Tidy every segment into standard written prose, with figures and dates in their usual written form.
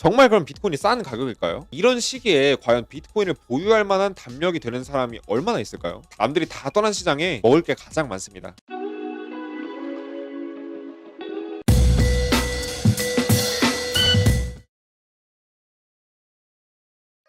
정말 그럼 비트코인이 싼 가격일까요? 이런 시기에 과연 비트코인을 보유할 만한 담력이 되는 사람이 얼마나 있을까요? 남들이 다 떠난 시장에 먹을 게 가장 많습니다.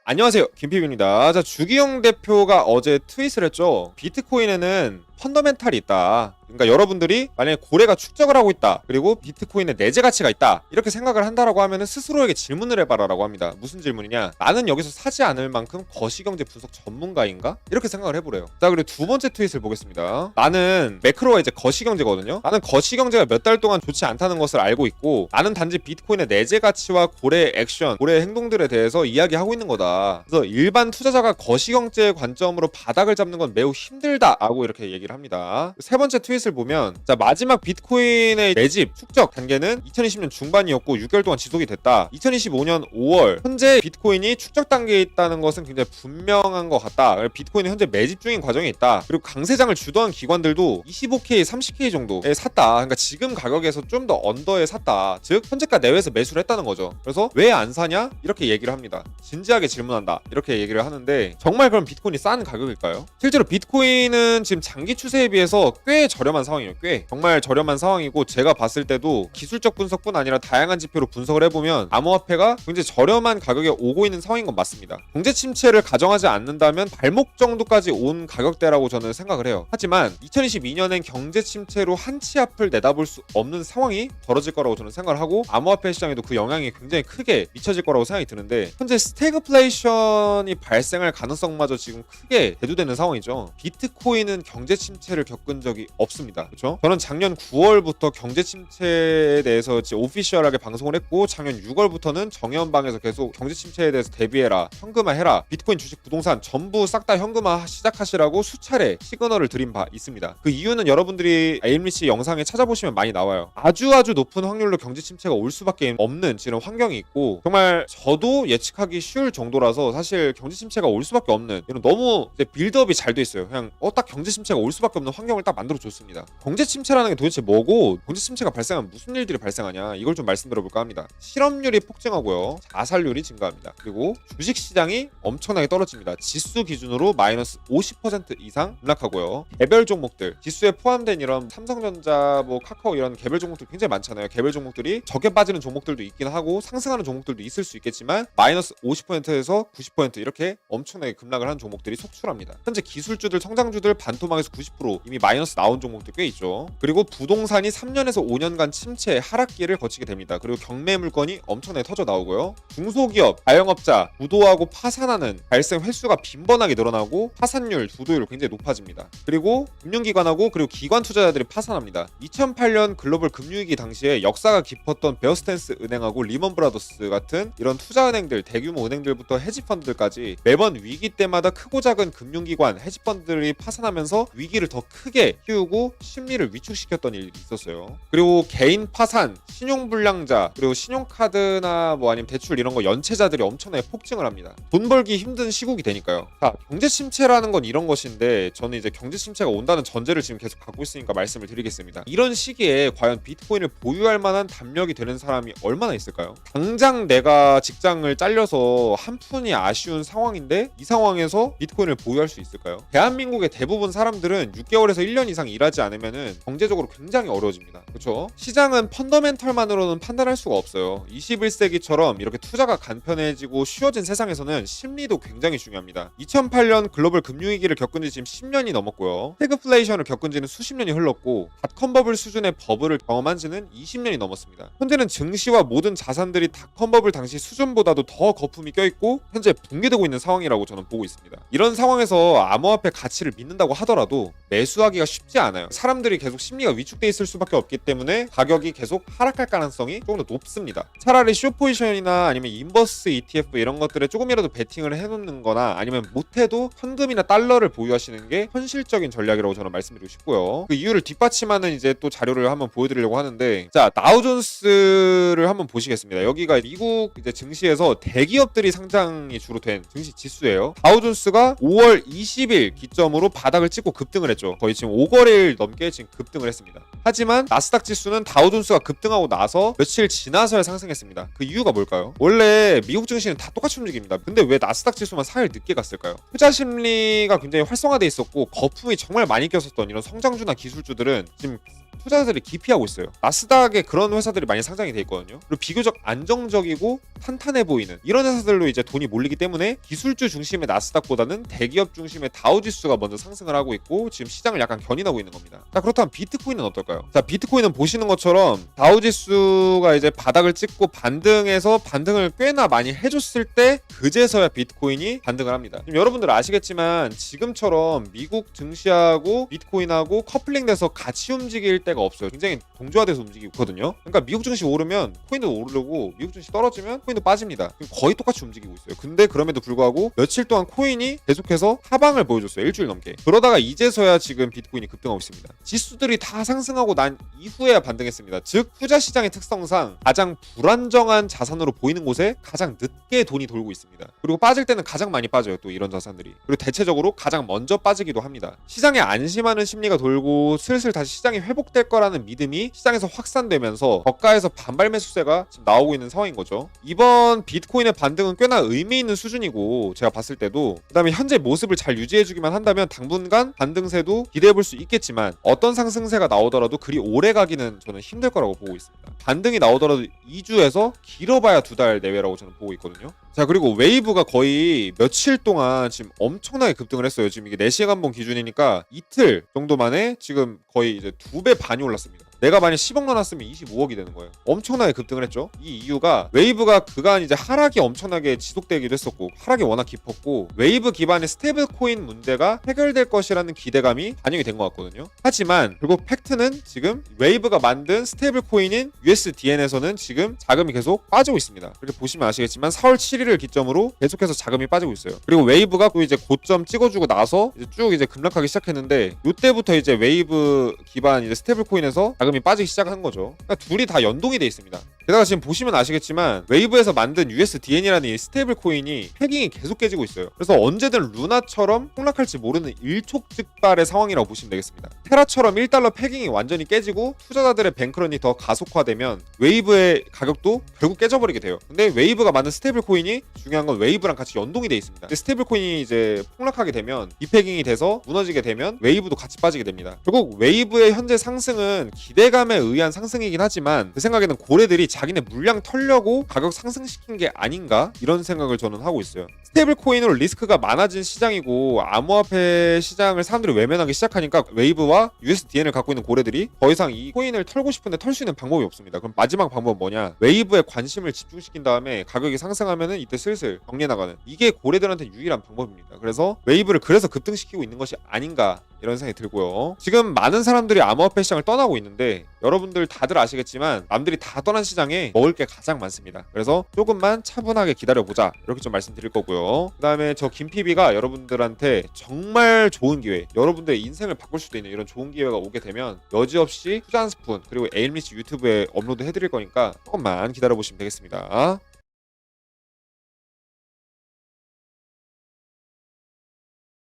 안녕하세요, 김PB입니다. 자, 주기영 대표가 어제 트윗을 했죠. 비트코인에는 펀더멘탈이 있다. 그러니까 여러분들이 만약에 고래가 축적을 하고 있다, 그리고 비트코인에 내재 가치가 있다, 이렇게 생각을 한다라고 하면은 스스로에게 질문을 해봐라라고 합니다. 무슨 질문이냐? 나는 여기서 사지 않을 만큼 거시경제 분석 전문가인가? 이렇게 생각을 해보래요. 자, 그리고 두 번째 트윗을 보겠습니다. 나는 매크로가 이제 거시경제거든요. 나는 거시경제가 몇 달 동안 좋지 않다는 것을 알고 있고, 나는 단지 비트코인의 내재 가치와 고래의 액션, 고래의 행동들에 대해서 이야기하고 있는 거다. 그래서 일반 투자자가 거시경제의 관점으로 바닥을 잡는 건 매우 힘들다라고 이렇게 얘기를 합니다. 세 번째 트윗을 보면, 자, 마지막 비트코인의 매집 축적 단계는 2020년 중반이었고 6개월 동안 지속이 됐다. 2025년 5월 현재 비트코인이 축적 단계에 있다는 것은 굉장히 분명한 것 같다. 비트코인이 현재 매집 중인 과정에 있다. 그리고 강세장을 주도한 기관들도 25K, 30K 정도에 샀다. 그러니까 지금 가격에서 좀 더 언더에 샀다. 즉 현재가 내외에서 매수를 했다는 거죠. 그래서 왜 안 사냐? 이렇게 얘기를 합니다. 진지하게 질문한다. 이렇게 얘기를 하는데, 정말 그럼 비트코인이 싼 가격일까요? 실제로 비트코인은 지금 장기 추세에 비해서 꽤 저렴한 상황이에요. 꽤 정말 저렴한 상황이고, 제가 봤을 때도 기술적 분석뿐 아니라 다양한 지표로 분석을 해보면 암호화폐가 굉장히 저렴한 가격에 오고 있는 상황인 건 맞습니다. 경제 침체를 가정하지 않는다면 발목 정도까지 온 가격대라고 저는 생각을 해요. 하지만 2022년엔 경제 침체로 한 치 앞을 내다볼 수 없는 상황이 벌어질 거라고 저는 생각을 하고, 암호화폐 시장에도 그 영향이 굉장히 크게 미쳐질 거라고 생각이 드는데, 현재 스태그플레이션이 발생할 가능성마저 지금 크게 대두되는 상황이죠. 비트코인은 경제 침체를 겪은 적이 없습니다. 그렇죠? 저는 작년 9월부터 경제 침체에 대해서 오피셜하게 방송을 했고, 작년 6월부터는 정의연방에서 계속 경제 침체에 대해서 대비해라, 현금화해라, 비트코인, 주식, 부동산 전부 싹 다 현금화 시작하시라고 수차례 시그널을 드린 바 있습니다. 그 이유는 여러분들이 에일리치 영상에 찾아보시면 많이 나와요. 아주 높은 확률로 경제 침체가 올 수밖에 없는 지금 환경이 있고, 정말 저도 예측하기 쉬울 정도라서 사실 경제 침체가 올 수밖에 없는, 이런 너무 빌드업이 잘 돼 있어요. 그냥 딱 경제 침체가 올 수밖에 없는 환경을 딱 만들어 줬습니다. 경제 침체라는 게 도대체 뭐고, 경제 침체가 발생하면 무슨 일들이 발생하냐, 이걸 좀 말씀드려볼까 합니다. 실업률이 폭증하고요, 자살률이 증가합니다. 그리고 주식 시장이 엄청나게 떨어집니다. 지수 기준으로 마이너스 50% 이상 급락하고요. 개별 종목들, 지수에 포함된 이런 삼성전자, 카카오 이런 개별 종목들 굉장히 많잖아요. 개별 종목들이 적게 빠지는 종목들도 있긴 하고 상승하는 종목들도 있을 수 있겠지만, 마이너스 50%에서 90% 이렇게 엄청나게 급락을 하는 종목들이 속출합니다. 현재 기술주들, 성장주들 반토막에서 90% 이미 마이너스 나온 종목들 꽤 있죠. 그리고 부동산이 3년에서 5년간 침체의 하락기를 거치게 됩니다. 그리고 경매 물건이 엄청나게 터져 나오고요. 중소기업, 자영업자 부도하고 파산하는 발생 횟수가 빈번하게 늘어나고, 파산율, 부도율 굉장히 높아집니다. 그리고 금융기관하고 그리고 기관 투자자들이 파산합니다. 2008년 글로벌 금융위기 당시에 역사가 깊었던 베어스탠스 은행하고 리먼 브라더스 같은 이런 투자은행들, 대규모 은행들부터 헤지펀드들까지 매번 위기 때마다 크고 작은 금융기관, 헤지펀드들이 파산하면서 위기를 더 크게 키우고 심리를 위축시켰던 일이 있었어요. 그리고 개인 파산, 신용불량자, 그리고 신용카드나 아니면 대출 이런 거 연체자들이 엄청나게 폭증을 합니다. 돈 벌기 힘든 시국이 되니까요. 자, 경제 침체라는 건 이런 것인데, 저는 이제 경제 침체가 온다는 전제를 지금 계속 갖고 있으니까 말씀을 드리겠습니다. 이런 시기에 과연 비트코인을 보유할 만한 담력이 되는 사람이 얼마나 있을까요? 당장 내가 직장을 잘려서 한 푼이 아쉬운 상황인데, 이 상황에서 비트코인을 보유할 수 있을까요? 대한민국의 대부분 사람들은 6개월에서 1년 이상 일하지 않으면은 경제적으로 굉장히 어려워집니다. 그렇죠? 시장은 펀더멘털만으로는 판단할 수가 없어요. 21세기처럼 이렇게 투자가 간편해지고 쉬워진 세상에서는 심리도 굉장히 중요합니다. 2008년 글로벌 금융위기를 겪은 지 지금 10년이 넘었고요. 스태그플레이션을 겪은 지는 수십 년이 흘렀고, 닷컴 버블 수준의 버블을 경험한 지는 20년이 넘었습니다. 현재는 증시와 모든 자산들이 닷컴 버블 당시 수준보다도 더 거품이 껴있고 현재 붕괴되고 있는 상황이라고 저는 보고 있습니다. 이런 상황에서 암호화폐 가치를 믿는다고 하더라도 매수하기가 쉽지 않아요. 사람들이 계속 심리가 위축돼 있을 수밖에 없기 때문에 가격이 계속 하락할 가능성이 조금 더 높습니다. 차라리 숏포지션이나 아니면 인버스 ETF 이런 것들에 조금이라도 베팅을 해놓는 거나, 아니면 못해도 현금이나 달러를 보유하시는 게 현실적인 전략이라고 저는 말씀드리고 싶고요. 그 이유를 뒷받침하는 이제 또 자료를 한번 보여드리려고 하는데, 자, 다우존스를 한번 보시겠습니다. 여기가 미국 이제 증시에서 대기업들이 상장이 주로 된 증시 지수예요. 다우존스가 5월 20일 기점으로 바닥을 찍고 급등을 급등을 했죠. 거의 지금 5거래일 넘게 지금 급등을 했습니다. 하지만 나스닥 지수는 다우존스가 급등하고 나서 며칠 지나서야 상승했습니다. 그 이유가 뭘까요? 원래 미국 증시는 다 똑같이 움직입니다. 근데 왜 나스닥 지수만 4일 늦게 갔을까요? 투자 심리가 굉장히 활성화돼 있었고 거품이 정말 많이 꼈었던 이런 성장주나 기술주들은 지금 투자자들이 기피하고 있어요. 나스닥에 그런 회사들이 많이 상장이 돼 있거든요. 그리고 비교적 안정적이고 탄탄해 보이는 이런 회사들로 이제 돈이 몰리기 때문에 기술주 중심의 나스닥보다는 대기업 중심의 다우지수가 먼저 상승을 하고 있고 지금 시장을 약간 견인하고 있는 겁니다. 자, 그렇다면 비트코인은 어떨까요? 자, 비트코인은 보시는 것처럼 다우지수가 이제 바닥을 찍고 반등해서 반등을 꽤나 많이 해줬을 때 그제서야 비트코인이 반등을 합니다. 지금 여러분들 아시겠지만 지금처럼 미국 증시하고 비트코인하고 커플링돼서 같이 움직일 때가 없어요. 굉장히 동조화돼서 움직이거든요. 그러니까 미국 증시 오르면 코인도 오르고 미국 증시 떨어지면 코인도 빠집니다. 거의 똑같이 움직이고 있어요. 근데 그럼에도 불구하고 며칠 동안 코인이 계속해서 하방을 보여줬어요. 일주일 넘게. 그러다가 이제서야 지금 비트코인이 급등하고 있습니다. 지수들이 다 상승하고 난 이후에야 반등했습니다. 즉 투자 시장의 특성상 가장 불안정한 자산으로 보이는 곳에 가장 늦게 돈이 돌고 있습니다. 그리고 빠질 때는 가장 많이 빠져요. 또 이런 자산들이. 그리고 대체적으로 가장 먼저 빠지기도 합니다. 시장에 안심하는 심리가 돌고 슬슬 다시 시장이 회복될 거라는 믿음이 시장에서 확산되면서 저가에서 반발 매수세가 지금 나오고 있는 상황인 거죠. 이번 비트코인의 반등은 꽤나 의미 있는 수준이고 제가 봤을 때도 그다음에 현재 모습을 잘 유지해주기만 한다면 당분간 반등세도 기대해볼 수 있겠지만 어떤 상승세가 나오더라도 그리 오래 가기는 저는 힘들 거라고 보고 있습니다. 반등이 나오더라도 2주에서 길어봐야 2달 내외라고 저는 보고 있거든요. 자, 그리고 웨이브가 거의 며칠 동안 지금 엄청나게 급등을 했어요. 지금 이게 4시간봉 기준이니까 이틀 정도 만에 지금 거의 이제 2배 반이 올랐습니다. 내가 만약 10억 넣어놨으면 25억이 되는 거예요. 엄청나게 급등을 했죠. 이 이유가 웨이브가 그간 이제 하락이 엄청나게 지속되기도 했었고 하락이 워낙 깊었고 웨이브 기반의 스테이블 코인 문제가 해결될 것이라는 기대감이 반영이 된 것 같거든요. 하지만 결국 팩트는 지금 웨이브가 만든 스테이블 코인인 USDN에서는 지금 자금이 계속 빠지고 있습니다. 이렇게 보시면 아시겠지만 4월 7일을 기점으로 계속해서 자금이 빠지고 있어요. 그리고 웨이브가 또 이제 고점 찍어주고 나서 이제 쭉 이제 급락하기 시작했는데 이때부터 이제 웨이브 기반 이제 스테이블 코인에서 자금이 빠지기 시작한 거죠. 그러니까 둘이 다 연동이 돼 있습니다. 게다가 지금 보시면 아시겠지만 웨이브에서 만든 USDN이라는 이 스테이블 코인이 패깅이 계속 깨지고 있어요. 그래서 언제든 루나처럼 폭락할지 모르는 일촉즉발의 상황이라고 보시면 되겠습니다. 테라처럼 1달러 패깅이 완전히 깨지고 투자자들의 뱅크런이 더 가속화되면 웨이브의 가격도 결국 깨져버리게 돼요. 근데 웨이브가 만든 스테이블 코인이 중요한 건 웨이브랑 같이 연동이 돼 있습니다. 스테이블 코인이 이제 폭락하게 되면 디패깅이 돼서 무너지게 되면 웨이브도 같이 빠지게 됩니다. 결국 웨이브의 현재 상승은 기대감에 의한 상승이긴 하지만 그 생각에는 고래들이 자기네 물량 털려고 가격 상승시킨 게 아닌가 이런 생각을 저는 하고 있어요. 스테이블 코인으로 리스크가 많아진 시장이고 암호화폐 시장을 사람들이 외면하기 시작하니까 웨이브와 USDN을 갖고 있는 고래들이 더 이상 이 코인을 털고 싶은데 털 수 있는 방법이 없습니다. 그럼 마지막 방법은 뭐냐? 웨이브에 관심을 집중시킨 다음에 가격이 상승하면은 이때 슬슬 정리해 나가는 이게 고래들한테 유일한 방법입니다. 그래서 웨이브를 그래서 급등시키고 있는 것이 아닌가 이런 생각이 들고요. 지금 많은 사람들이 암호화폐 시장을 떠나고 있는데 여러분들 다들 아시겠지만 남들이 다 떠난 시장에 먹을 게 가장 많습니다. 그래서 조금만 차분하게 기다려보자 이렇게 좀 말씀드릴 거고요. 그 다음에 저 김PB가 여러분들한테 정말 좋은 기회, 여러분들의 인생을 바꿀 수도 있는 이런 좋은 기회가 오게 되면 여지없이 투자 한 스푼 그리고 에일리치 유튜브에 업로드 해드릴 거니까 조금만 기다려보시면 되겠습니다.